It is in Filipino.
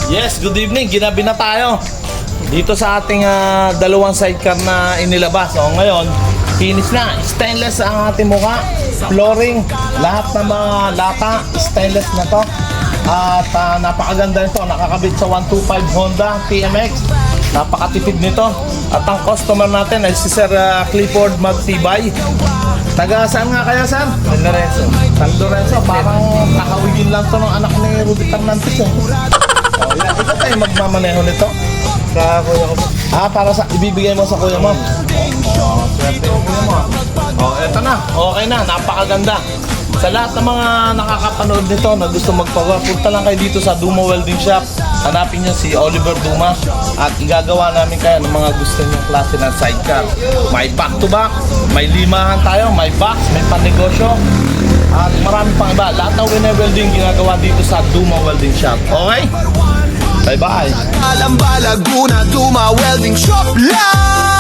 Yes, good evening. Ginabi na tayo dito sa ating dalawang sidecar na inilabas. So ngayon, finish na. Stainless ang ating mukha. Flooring, lahat ng mga lata, stainless na to. At napakaganda nito. Nakakabit sa 125 Honda TMX. Napakatipid nito. At ang customer natin ay si Sir Clifford Magtibay. Taga saan nga kaya, Sir? San Lorenzo. San Lorenzo. Parang kakawigin lang to ng anak ni Rudy Fernandez eh. Oh, yan. Ito tayo magmamaneho nito. Sa kuya ko po. Para sa ibibigay mo sa kuya mo. Swerte mo kuya mo. Eto na. Okay na. Napakaganda. Sa lahat ng mga nakakapanood nito na gusto magpagawa, punta lang kayo dito sa Duma Welding Shop. Hanapin niyo si Oliver Duma at igagawa namin kayo ng mga gusto niyong klase ng sidecar. May back to back, may limahan tayo, may box, may panegosyo, at marami pang iba. Lahat ng winner welding ginagawa dito sa Duma Welding Shop. Okay? Bye-bye! Alamba, Laguna, Duma Welding Shop lang.